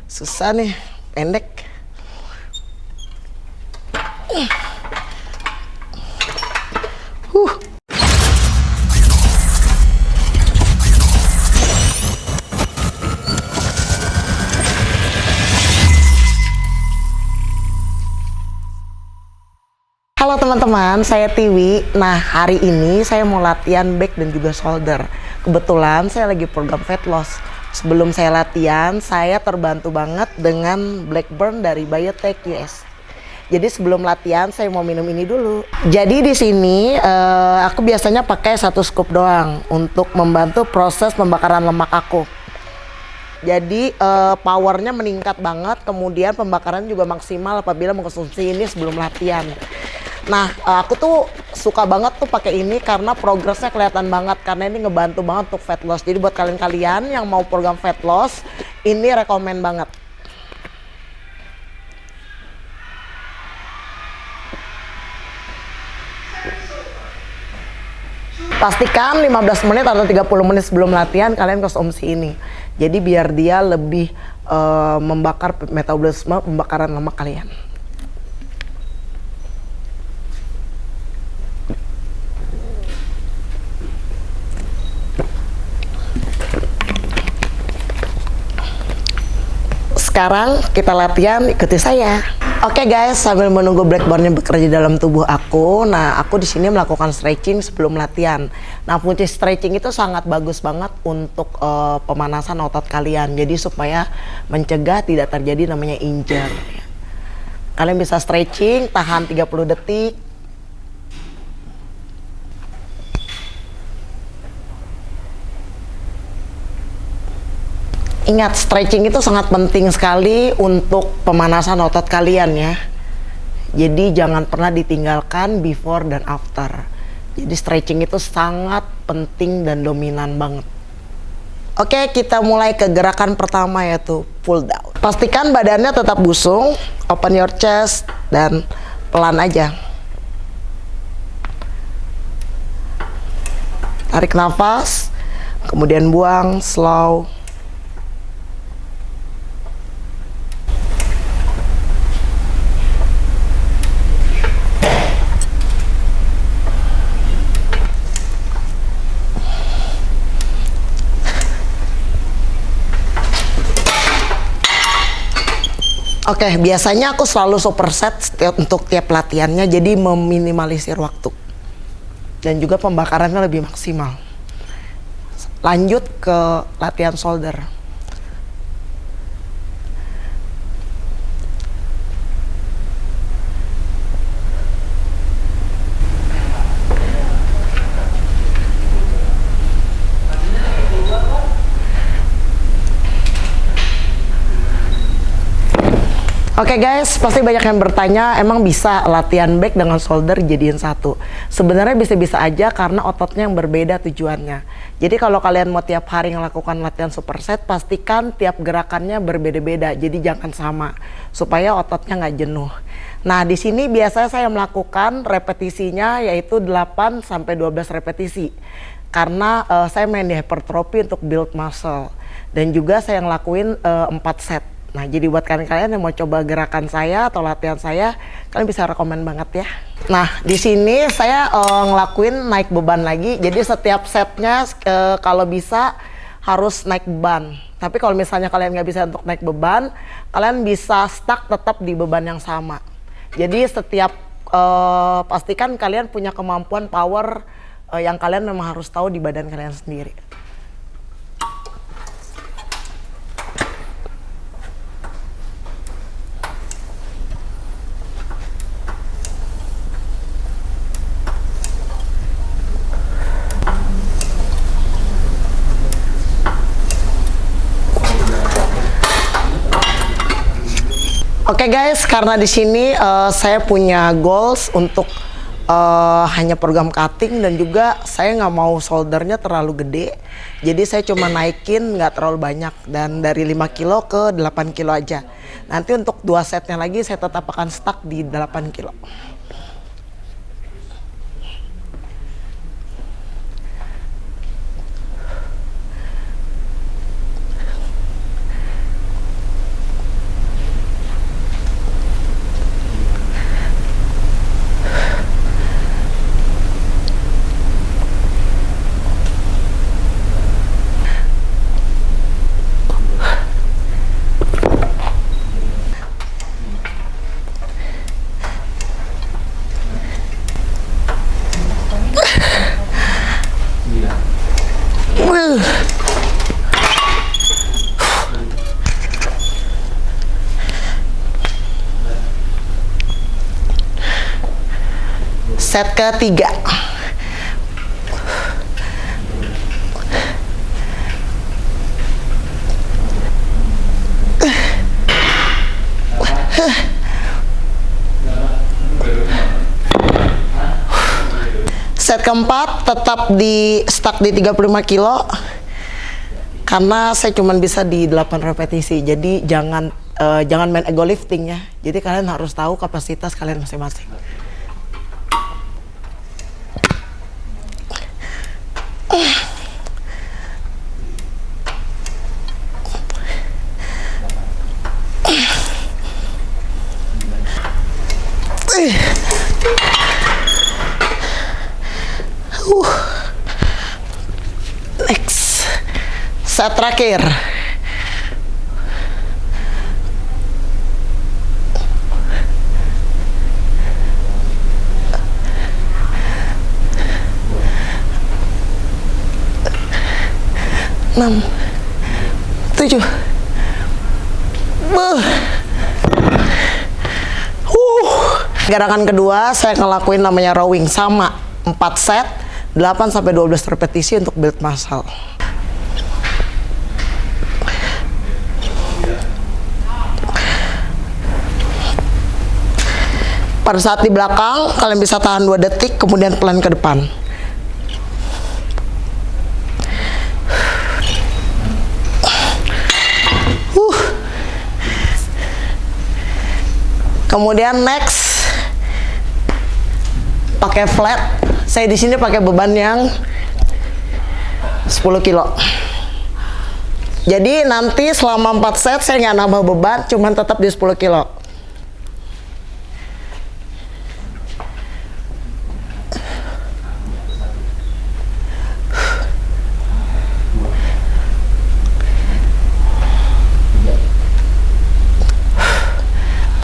Susah nih, pendek. Halo teman-teman, saya Tiwi. Nah, hari ini saya mau latihan back dan juga shoulder. Kebetulan saya lagi program fat loss. Sebelum saya latihan, saya terbantu banget dengan Blackburn dari Biotech US. Jadi sebelum latihan saya mau minum ini dulu. Jadi di sini aku biasanya pakai 1 scoop doang untuk membantu proses pembakaran lemak aku. Jadi powernya meningkat banget, kemudian pembakaran juga maksimal apabila mengkonsumsi ini sebelum latihan. Nah, aku tuh suka banget tuh pakai ini karena progresnya kelihatan banget, karena ini ngebantu banget untuk fat loss. Jadi buat kalian-kalian yang mau program fat loss, ini rekomen banget. Pastikan 15 menit atau 30 menit sebelum latihan kalian konsumsi ini. Jadi biar dia lebih membakar metabolisme, pembakaran lemak kalian. Sekarang kita latihan, ikuti saya. Oke guys, sambil menunggu Blackburn-nya bekerja dalam tubuh aku, nah aku di sini melakukan stretching sebelum latihan. Nah, fungsi stretching itu sangat bagus banget untuk pemanasan otot kalian. Jadi supaya mencegah tidak terjadi namanya injury. Kalian bisa stretching, tahan 30 detik. Ingat, stretching itu sangat penting sekali untuk pemanasan otot kalian ya. Jadi jangan pernah ditinggalkan before dan after. Jadi stretching itu sangat penting dan dominan banget. Oke, kita mulai ke gerakan pertama yaitu pull down. Pastikan badannya tetap busung, open your chest, dan pelan aja. Tarik nafas, kemudian buang, slow. Oke, biasanya aku selalu superset untuk tiap latihannya, jadi meminimalisir waktu. Dan juga pembakarannya lebih maksimal. Lanjut ke latihan shoulder. Oke guys, pasti banyak yang bertanya, emang bisa latihan back dengan shoulder jadiin satu? Sebenarnya bisa-bisa aja karena ototnya yang berbeda tujuannya. Jadi kalau kalian mau tiap hari melakukan latihan superset, pastikan tiap gerakannya berbeda-beda. Jadi jangan sama, supaya ototnya nggak jenuh. Nah, di sini biasanya saya melakukan repetisinya yaitu 8-12 repetisi. Karena saya main di hypertrophy untuk build muscle. Dan juga saya ngelakuin 4 set. Nah, jadi buat kalian yang mau coba gerakan saya atau latihan saya, kalian bisa rekomen banget ya. Nah, di sini saya ngelakuin naik beban lagi. Jadi setiap setnya kalau bisa harus naik beban. Tapi kalau misalnya kalian nggak bisa untuk naik beban, kalian bisa stuck tetap di beban yang sama. Jadi setiap pastikan kalian punya kemampuan power yang kalian memang harus tahu di badan kalian sendiri. Oke guys, karena di sini saya punya goals untuk hanya program cutting dan juga saya nggak mau shouldernya terlalu gede. Jadi saya cuma naikin nggak terlalu banyak dan dari 5 kilo ke 8 kilo aja. Nanti untuk 2 setnya lagi saya tetap akan stuck di 8 kilo. Set ketiga. Set keempat tetap di stuck di 35 kilo karena saya cuma bisa di 8 repetisi. Jadi jangan main ego lifting ya. Jadi kalian harus tahu kapasitas kalian masing-masing. Next, set terakhir. Enam, tujuh. Gerakan kedua saya ngelakuin namanya rowing sama 4 set 8 sampai 12 repetisi untuk build muscle. Pada saat di belakang kalian bisa tahan 2 detik kemudian pelan ke depan. Kemudian next pakai flat. Saya di sini pakai beban yang 10 kilo. Jadi nanti selama 4 set saya nggak nambah beban, cuman tetap di 10 kilo.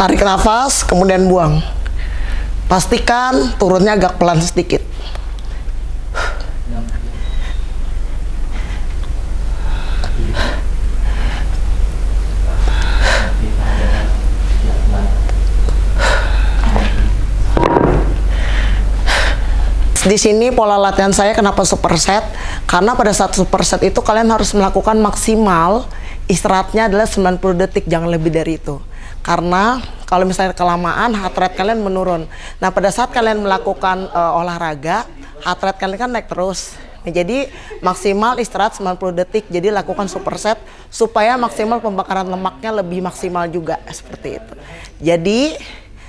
Tarik nafas, kemudian buang. Pastikan turunnya agak pelan sedikit. Di sini pola latihan saya kenapa superset? Karena pada saat superset itu kalian harus melakukan maksimal istirahatnya adalah 90 detik, jangan lebih dari itu. Karena kalau misalnya kelamaan heart rate kalian menurun. Nah pada saat kalian melakukan olahraga, heart rate kalian kan naik terus. Nah, jadi maksimal istirahat 90 detik. Jadi lakukan superset supaya maksimal pembakaran lemaknya lebih maksimal juga seperti itu. Jadi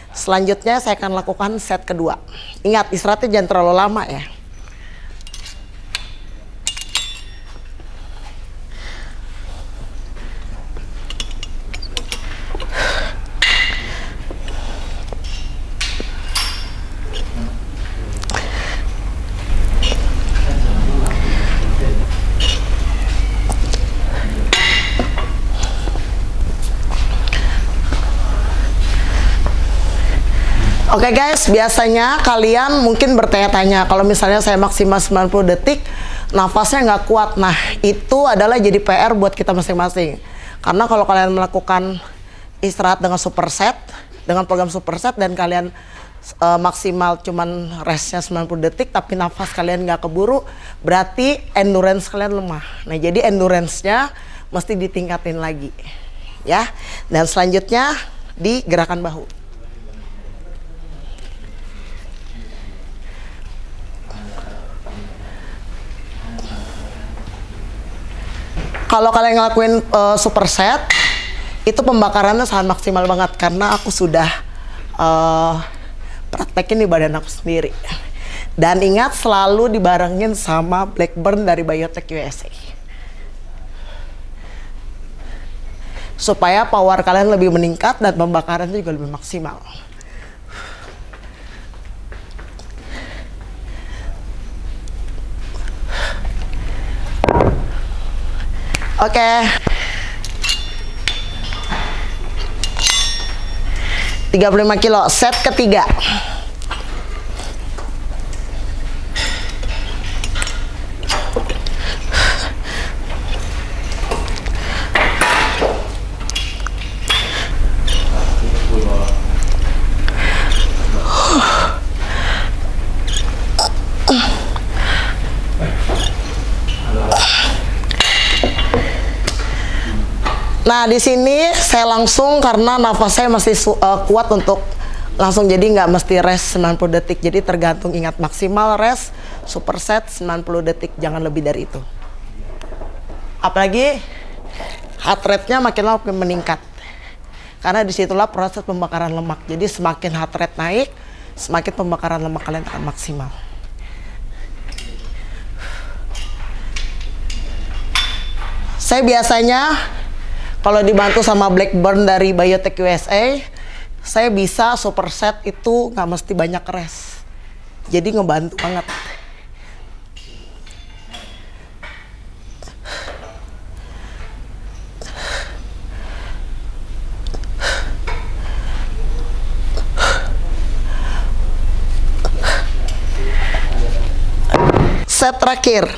selanjutnya saya akan lakukan set kedua. Ingat istirahatnya jangan terlalu lama ya. Oke guys, biasanya kalian mungkin bertanya-tanya, kalau misalnya saya maksimal 90 detik, nafasnya nggak kuat. Nah, itu adalah jadi PR buat kita masing-masing. Karena kalau kalian melakukan istirahat dengan superset, dengan program superset, dan kalian maksimal cuman restnya 90 detik, tapi nafas kalian nggak keburu, berarti endurance kalian lemah. Nah, jadi endurance-nya mesti ditingkatin lagi. Ya, dan selanjutnya di gerakan bahu. Kalau kalian ngelakuin superset, itu pembakarannya sangat maksimal banget karena aku sudah praktekin di badan aku sendiri. Dan ingat selalu dibarengin sama Blackburn dari Biotech USA. Supaya power kalian lebih meningkat dan pembakarannya juga lebih maksimal. Oke. 35 kilo, set ketiga. Nah, di sini saya langsung karena nafas saya masih kuat untuk langsung, jadi nggak mesti rest 90 detik. Jadi tergantung, ingat maksimal rest superset 90 detik, jangan lebih dari itu. Apalagi heart rate-nya makin lama makin meningkat. Karena disitulah proses pembakaran lemak. Jadi semakin heart rate naik, semakin pembakaran lemak kalian akan maksimal. Saya biasanya kalau dibantu sama Blackburn dari Biotech USA, saya bisa superset itu nggak mesti banyak rest. Jadi ngebantu banget. Set terakhir.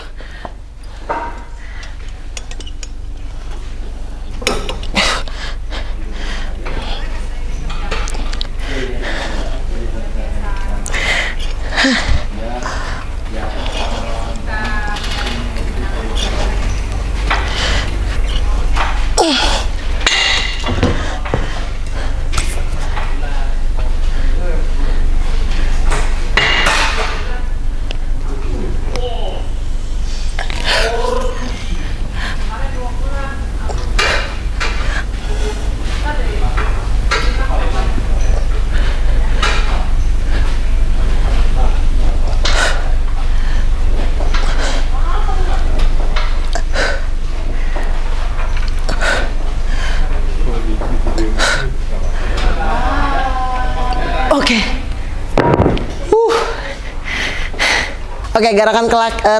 Oke, gerakan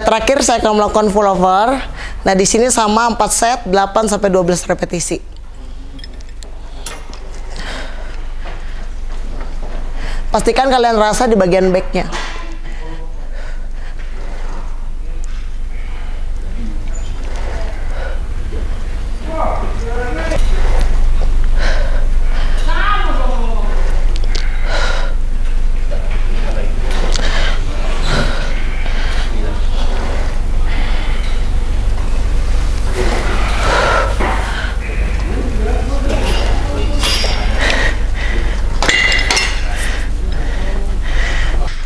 terakhir saya akan melakukan full over. Nah, di sini sama 4 set, 8 sampai 12 repetisi. Pastikan kalian rasa di bagian backnya.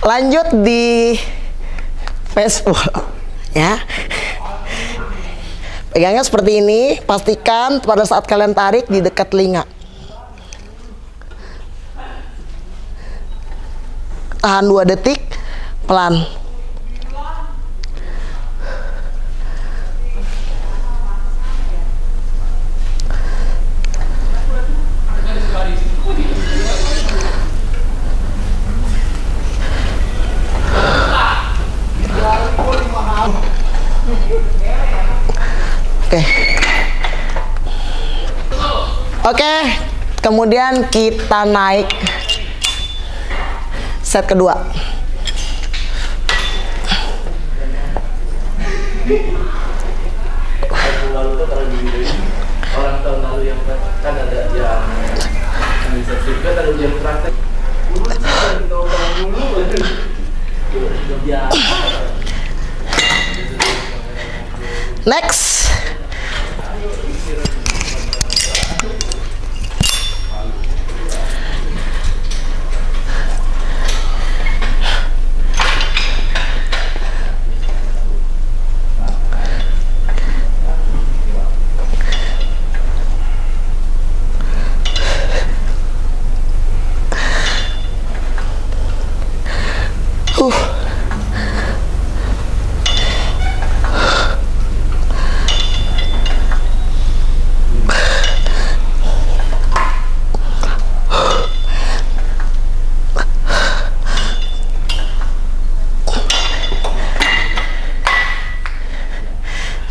Lanjut di fastball ya. Pegangnya seperti ini, pastikan pada saat kalian tarik di dekat telinga. Tahan 2 detik, pelan. Oke, kemudian kita naik set kedua. Orang tahun lalu yang kan ada yang sertifikat, ada yang praktek. Next.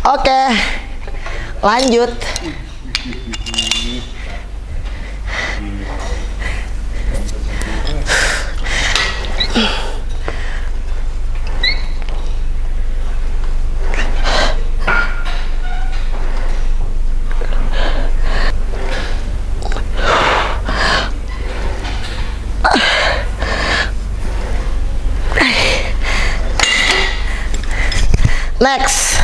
Oke, lanjut. Next.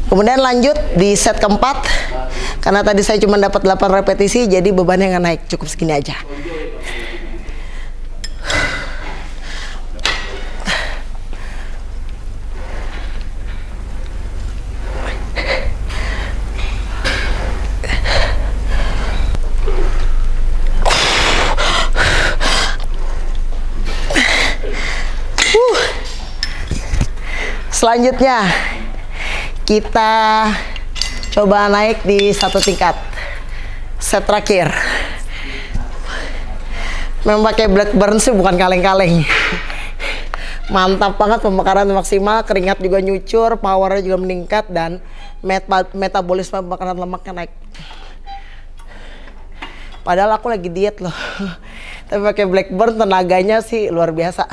Kemudian lanjut di set keempat. Karena tadi saya cuma dapat 8 repetisi, jadi bebannya nggak naik, cukup segini aja. Selanjutnya kita coba naik di 1 tingkat. Set terakhir. Memang pakai Blackburn sih bukan kaleng-kaleng. Mantap banget, pembakaran maksimal, keringat juga nyucur, powernya juga meningkat, dan metabolisme pembakaran lemaknya naik. Padahal aku lagi diet loh. Tapi pakai Blackburn tenaganya sih luar biasa.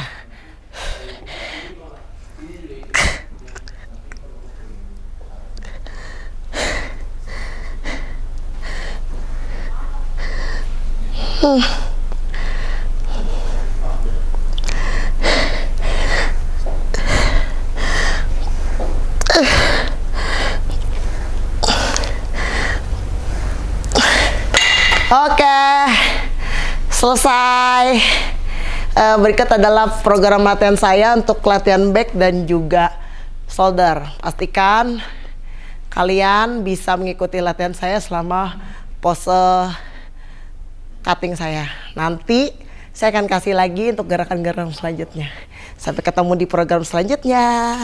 Oke, selesai. Berikut adalah program latihan saya untuk latihan back dan juga shoulder. Pastikan kalian bisa mengikuti latihan saya selama pose cutting saya. Nanti saya akan kasih lagi untuk gerakan-gerakan selanjutnya. Sampai ketemu di program selanjutnya.